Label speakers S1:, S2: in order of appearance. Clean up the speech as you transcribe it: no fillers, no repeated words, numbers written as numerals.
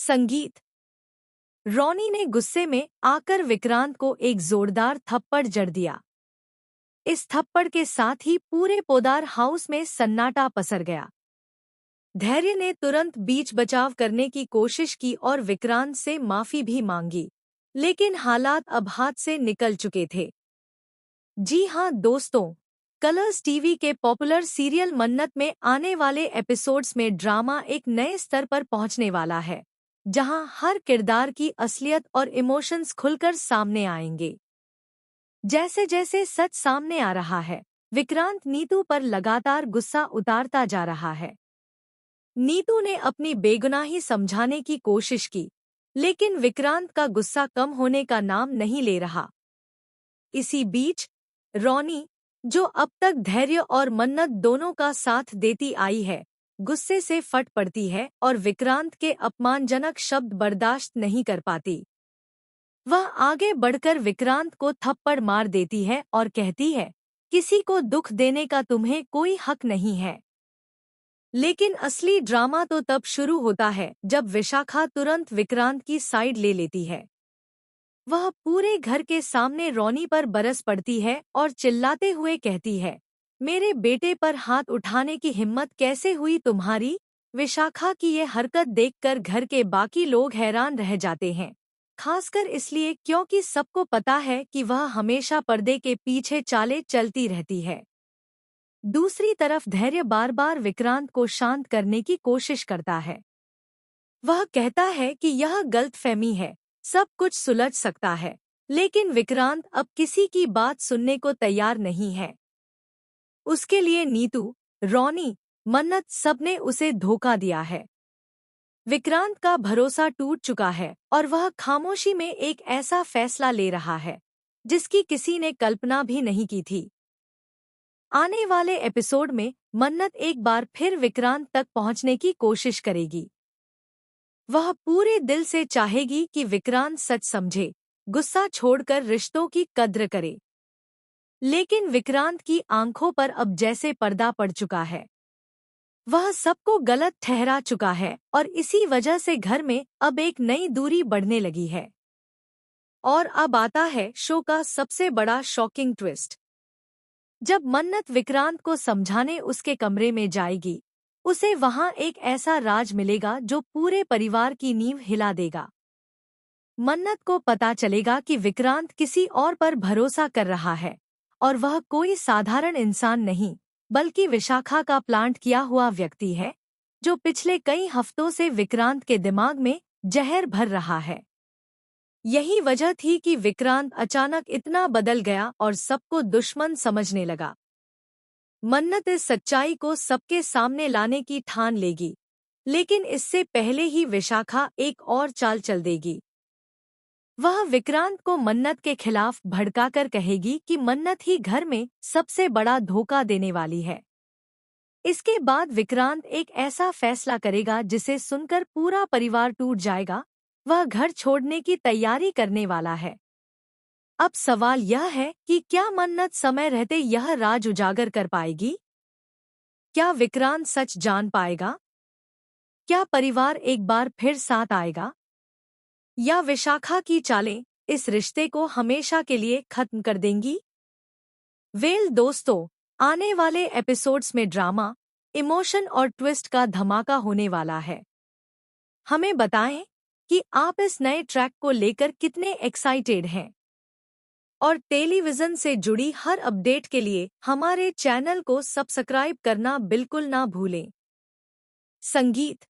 S1: संगीत। रोनी ने गुस्से में आकर विक्रांत को एक जोरदार थप्पड़ जड़ दिया। इस थप्पड़ के साथ ही पूरे पोदार हाउस में सन्नाटा पसर गया। धैर्य ने तुरंत बीच बचाव करने की कोशिश की और विक्रांत से माफी भी मांगी, लेकिन हालात अब हाथ से निकल चुके थे। जी हां दोस्तों, कलर्स टीवी के पॉपुलर सीरियल मन्नत में आने वाले एपिसोड्स में ड्रामा एक नए स्तर पर पहुंचने वाला है, जहां हर किरदार की असलियत और इमोशंस खुलकर सामने आएंगे। जैसे जैसे सच सामने आ रहा है, विक्रांत नीतू पर लगातार गुस्सा उतारता जा रहा है। नीतू ने अपनी बेगुनाही समझाने की कोशिश की, लेकिन विक्रांत का गुस्सा कम होने का नाम नहीं ले रहा। इसी बीच रोनी, जो अब तक धैर्य और मन्नत दोनों का साथ देती आई है, गुस्से से फट पड़ती है और विक्रांत के अपमानजनक शब्द बर्दाश्त नहीं कर पाती। वह आगे बढ़कर विक्रांत को थप्पड़ मार देती है और कहती है, किसी को दुख देने का तुम्हें कोई हक नहीं है। लेकिन असली ड्रामा तो तब शुरू होता है जब विशाखा तुरंत विक्रांत की साइड ले लेती है। वह पूरे घर के सामने रोनी पर बरस पड़ती है और चिल्लाते हुए कहती है, मेरे बेटे पर हाथ उठाने की हिम्मत कैसे हुई तुम्हारी। विशाखा की ये हरकत देखकर घर के बाकी लोग हैरान रह जाते हैं, खासकर इसलिए क्योंकि सबको पता है कि वह हमेशा पर्दे के पीछे चालें चलती रहती है। दूसरी तरफ धैर्य बार बार विक्रांत को शांत करने की कोशिश करता है। वह कहता है कि यह गलतफहमी है, सब कुछ सुलझ सकता है, लेकिन विक्रांत अब किसी की बात सुनने को तैयार नहीं है। उसके लिए नीतू, रोनी, मन्नत सबने उसे धोखा दिया है। विक्रांत का भरोसा टूट चुका है और वह खामोशी में एक ऐसा फैसला ले रहा है जिसकी किसी ने कल्पना भी नहीं की थी। आने वाले एपिसोड में मन्नत एक बार फिर विक्रांत तक पहुंचने की कोशिश करेगी। वह पूरे दिल से चाहेगी कि विक्रांत सच समझे, गुस्सा छोड़कर रिश्तों की कद्र करे। लेकिन विक्रांत की आंखों पर अब जैसे पर्दा पड़ चुका है। वह सबको गलत ठहरा चुका है और इसी वजह से घर में अब एक नई दूरी बढ़ने लगी है। और अब आता है शो का सबसे बड़ा शॉकिंग ट्विस्ट। जब मन्नत विक्रांत को समझाने उसके कमरे में जाएगी, उसे वहां एक ऐसा राज मिलेगा जो पूरे परिवार की नींव हिला देगा। मन्नत को पता चलेगा कि विक्रांत किसी और पर भरोसा कर रहा है और वह कोई साधारण इंसान नहीं, बल्कि विशाखा का प्लांट किया हुआ व्यक्ति है, जो पिछले कई हफ्तों से विक्रांत के दिमाग में जहर भर रहा है। यही वजह थी कि विक्रांत अचानक इतना बदल गया और सबको दुश्मन समझने लगा। मन्नत इस सच्चाई को सबके सामने लाने की ठान लेगी, लेकिन इससे पहले ही विशाखा एक और चाल चल देगी। वह विक्रांत को मन्नत के खिलाफ भड़काकर कहेगी कि मन्नत ही घर में सबसे बड़ा धोखा देने वाली है। इसके बाद विक्रांत एक ऐसा फैसला करेगा जिसे सुनकर पूरा परिवार टूट जाएगा। वह घर छोड़ने की तैयारी करने वाला है। अब सवाल यह है कि क्या मन्नत समय रहते यह राज उजागर कर पाएगी? क्या विक्रांत सच जान पाएगा? क्या परिवार एक बार फिर साथ आएगा? या विशाखा की चालें इस रिश्ते को हमेशा के लिए खत्म कर देंगी? दोस्तों, आने वाले एपिसोड्स में ड्रामा, इमोशन और ट्विस्ट का धमाका होने वाला है। हमें बताएं कि आप इस नए ट्रैक को लेकर कितने एक्साइटेड हैं। और टेलीविजन से जुड़ी हर अपडेट के लिए हमारे चैनल को सब्सक्राइब करना बिल्कुल ना भूलें। संगीत।